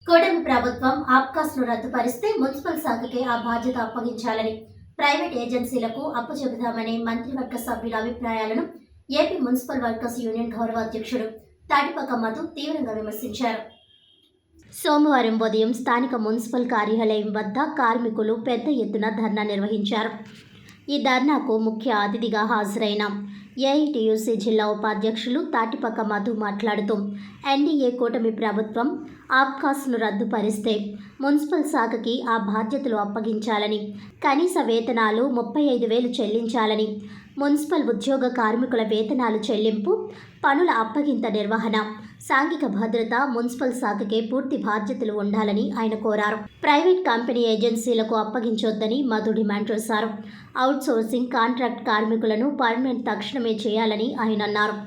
కూటమి ప్రభుత్వం ఆబ్కాస్ను రద్దుపరిస్తే మున్సిపల్ శాఖకే ఆ బాధ్యత అప్పగించాలని ప్రైవేట్ ఏజెన్సీలకు అప్పచెబుతామనే మంత్రివర్గ సభ్యుల అభిప్రాయాలను ఏపీ మున్సిపల్ వర్కర్స్ యూనియన్ గౌరవ అధ్యక్షుడు తాటిపక్క మధు తీవ్రంగా విమర్శించారు. సోమవారం ఉదయం స్థానిక మున్సిపల్ కార్యాలయం వద్ద కార్మికులు పెద్ద ఎత్తున ధర్నా నిర్వహించారు. ఈ ధర్నాకు ముఖ్య అతిథిగా హాజరైన ఏఐటీయూసీ జిల్లా ఉపాధ్యక్షులు తాటిపక్క మధు మాట్లాడుతూ ఎన్డీఏ కూటమి ప్రభుత్వం ఆబ్కాస్ను రద్దుపరిస్తే మున్సిపల్ శాఖకి ఆ బాధ్యతలు అప్పగించాలని, కనీస వేతనాలు 35,000 చెల్లించాలని, మున్సిపల్ ఉద్యోగ కార్మికుల వేతనాలు చెల్లింపు, పనుల అప్పగింత నిర్వహణ, సాంఘిక భద్రత మున్సిపల్ శాఖకే పూర్తి బాధ్యతలు ఉండాలని ఆయన కోరారు. ప్రైవేట్ కంపెనీ ఏజెన్సీలకు అప్పగించొద్దని మధు డిమాండ్ చేశారు. అవుట్సోర్సింగ్ కాంట్రాక్ట్ కార్మికులను పర్మనెంట్ తక్షణమే చేయాలని ఆయన అన్నారు.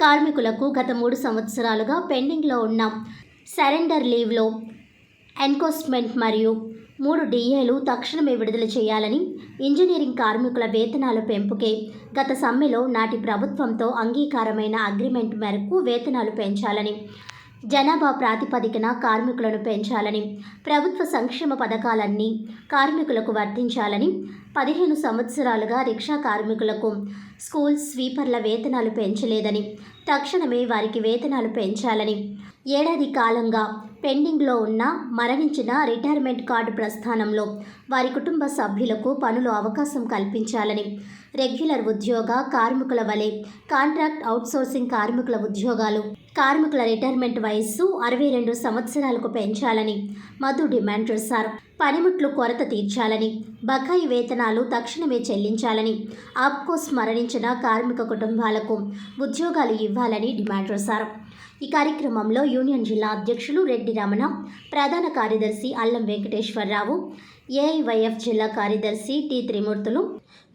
కార్మికులకు గత 3 సంవత్సరాలుగా పెండింగ్లో ఉన్న సరెండర్ లీవ్లో ఎన్కోస్మెంట్ మరియు 3 డిఏలు తక్షణమే విడుదల చేయాలని, ఇంజనీరింగ్ కార్మికుల వేతనాల పెంపుకే గత సమ్మెలో నాటి ప్రభుత్వంతో అంగీకారమైన అగ్రిమెంట్ మేరకు వేతనాలు పెంచాలని, జనాభా ప్రాతిపదికన కార్మికులను పెంచాలని, ప్రభుత్వ సంక్షేమ పథకాలన్నీ కార్మికులకు వర్తించాలని, 15 సంవత్సరాలుగా రిక్షా కార్మికులకు స్కూల్ స్వీపర్ల వేతనాలు పెంచలేదని, తక్షణమే వారికి వేతనాలు పెంచాలని, ఏడాది కాలంగా పెండింగ్లో ఉన్న మరణించిన రిటైర్మెంట్ కార్డు ప్రస్థానంలో వారి కుటుంబ సభ్యులకు పనులు అవకాశం కల్పించాలని, రెగ్యులర్ ఉద్యోగ కార్మికుల వలె కాంట్రాక్ట్ అవుట్సోర్సింగ్ కార్మికుల ఉద్యోగాలు, కార్మికుల రిటైర్మెంట్ వయస్సు 62 సంవత్సరాలకు పెంచాలని మధు డిమాండ్ చేశారు. పనిముట్లు కొరత తీర్చాలని, బకాయి వేతనాలు తక్షణమే చెల్లించాలని, ఆప్కోస్ మరణించిన కార్మిక కుటుంబాలకు ఉద్యోగాలు ఇవ్వాలని డిమాండ్ చేశారు. ఈ కార్యక్రమంలో యూనియన్ జిల్లా అధ్యక్షులు రెడ్డి రమణ, ప్రధాన కార్యదర్శి అల్లం వెంకటేశ్వరరావు, ఏఐవైఎఫ్ జిల్లా కార్యదర్శి టి త్రిమూర్తులు,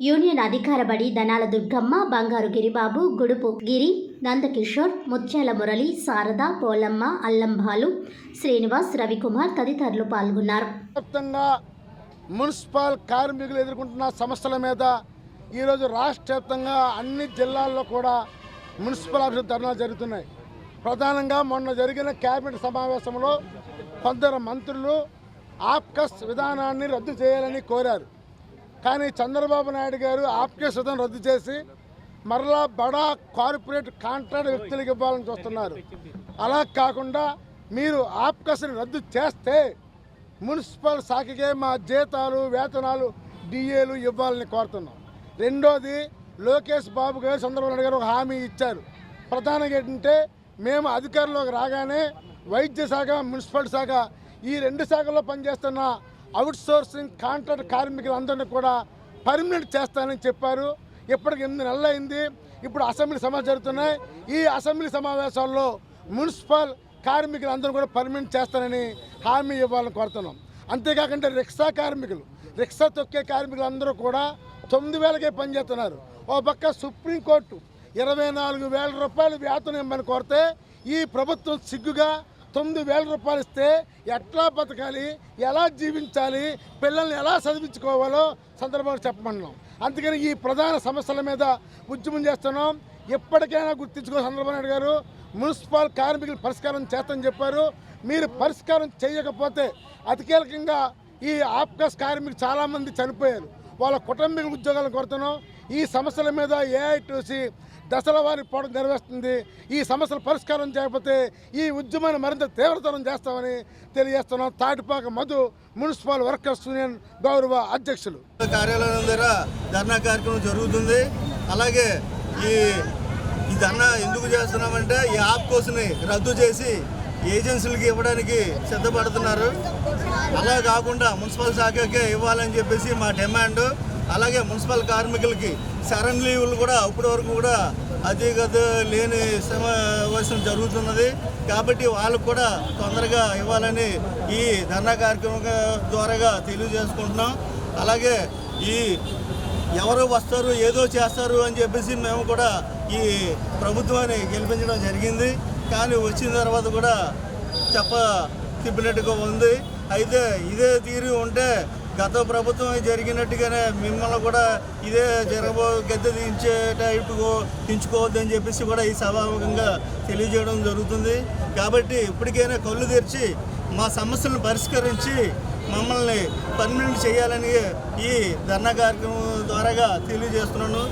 యూనియన్ అధికార బడి ధనాల దుర్గమ్మ, బంగారు గిరిబాబు, గుడుపు గిరి, నందకిషోర్, ముత్యాల మురళి, శారద, పోలమ్మ, అల్లం బాలు, శ్రీనివాస్, రవికుమార్ తదితరులు పాల్గొన్నారు. మున్సిపల్ కార్మికులు ఎదుర్కొంటున్న సమస్యల మీద ఈరోజు రాష్ట్ర వ్యాప్తంగా అన్ని జిల్లాల్లో కూడా మున్సిపల్ ఆఫీసులు ధర్నాలు జరుగుతున్నాయి. ప్రధానంగా మొన్న జరిగిన కేబినెట్ సమావేశంలో కొందరు మంత్రులు ఆప్కాస్ విధానాన్ని రద్దు చేయాలని కోరారు. కానీ చంద్రబాబు నాయుడు గారు ఆప్కాస్ విధానం రద్దు చేసి మరలా బడా కార్పొరేట్ కాంట్రాక్ట్ వ్యక్తులకు ఇవ్వాలని చూస్తున్నారు. అలా కాకుండా మీరు ఆప్కాస్ని రద్దు చేస్తే మున్సిపల్ శాఖకే మా జీతాలు, వేతనాలు, డిఏలు ఇవ్వాలని కోరుతున్నాం. రెండోది, లోకేష్ బాబు గారు, చంద్రబాబు నాయుడు గారు ఒక హామీ ఇచ్చారు. ప్రధానంగా ఏంటంటే, మేము అధికారంలోకి రాగానే వైద్య శాఖ, మున్సిపల్ శాఖ ఈ 2 శాఖల్లో పనిచేస్తున్న అవుట్సోర్సింగ్ కాంట్రాక్ట్ కార్మికులందరినీ కూడా పర్మనెంట్ చేస్తానని చెప్పారు. ఇప్పటికి 8 నెలలు అయింది. ఇప్పుడు అసెంబ్లీ సమావేశాలు జరుగుతున్నాయి. ఈ అసెంబ్లీ సమావేశాల్లో మున్సిపల్ కార్మికులందరూ కూడా పర్మనెంట్ చేస్తానని హామీ ఇవ్వాలని కోరుతున్నాం. అంతేకాకుండా రిక్షా తొక్కే కార్మికులందరూ కూడా 9,000కే పనిచేస్తున్నారు. ఓ పక్క సుప్రీంకోర్టు 24,000 రూపాయలు వేతనం ఇవ్వమని కోరితే ఈ ప్రభుత్వం సిగ్గుగా 9,000 రూపాయలు ఇస్తే ఎట్లా బతకాలి, ఎలా జీవించాలి, పిల్లల్ని ఎలా చదివించుకోవాలో సందర్భంగా చెప్పమన్నాం. అందుకని ఈ ప్రధాన సమస్యల మీద ఉద్యమం చేస్తున్నాం. ఎప్పటికైనా గుర్తించుకో చంద్రబాబు నాయుడు గారు, మున్సిపల్ కార్మికులు పరిష్కారం చేస్తామని చెప్పారు. మీరు పరిష్కారం చేయకపోతే అతికీలకంగా ఈ ఆప్కాస్ కార్మికులు చాలామంది చనిపోయారు. వాళ్ళ కుటుంబీకుల ఉద్యోగాలను కోరుతున్నాం. ఈ సమస్యల మీద ఏఐటీయూసీ దశల వారి పోరాటం నిర్వహిస్తుంది. ఈ సమస్యలు పరిష్కారం చేయకపోతే ఈ ఉద్యమాన్ని మరింత తీవ్రతరం చేస్తామని తెలియజేస్తున్నాం. Tatipaka Madhu, municipal workers union గౌరవ అధ్యక్షులు. కార్యాలయం దగ్గర ధర్నా కార్యక్రమం జరుగుతుంది. అలాగే ఈ ధర్నా ఎందుకు చేస్తున్నామంటే, ఈ ఆప్కోస్ని రద్దు చేసి ఏజెన్సీలకి ఇవ్వడానికి సిద్ధపడుతున్నారు. అలా కాకుండా మున్సిపల్ శాఖకే ఇవ్వాలని చెప్పేసి మా డిమాండ్. అలాగే మున్సిపల్ కార్మికులకి సరెండర్ లీవ్లు కూడా ఇప్పటి వరకు కూడా అధిగత లేని సమావేశం జరుగుతున్నది. కాబట్టి వాళ్ళకు కూడా తొందరగా ఇవ్వాలని ఈ ధర్నా కార్యక్రమం ద్వారాగా తెలియజేసుకుంటున్నాం. అలాగే ఎవరు వస్తారు, ఏదో చేస్తారు అని చెప్పేసి మేము కూడా ఈ ప్రభుత్వాన్ని గెలిపించడం జరిగింది. కానీ వచ్చిన తర్వాత కూడా తిప్పినట్టుగా ఉంది. అయితే ఇదే తీరు ఉంటే గత ప్రభుత్వం జరిగినట్టుగానే మిమ్మల్ని కూడా ఇదే గద్దె దించుకోవద్దని చెప్పేసి కూడా ఈ సభాముఖంగా తెలియజేయడం జరుగుతుంది. కాబట్టి ఇప్పటికైనా కళ్ళు తెరిచి మా సమస్యలను పరిష్కరించి మమ్మల్ని పర్మనెంట్ చేయాలని ఈ ధర్నా కార్యక్రమం ద్వారాగా తెలియజేస్తున్నాను.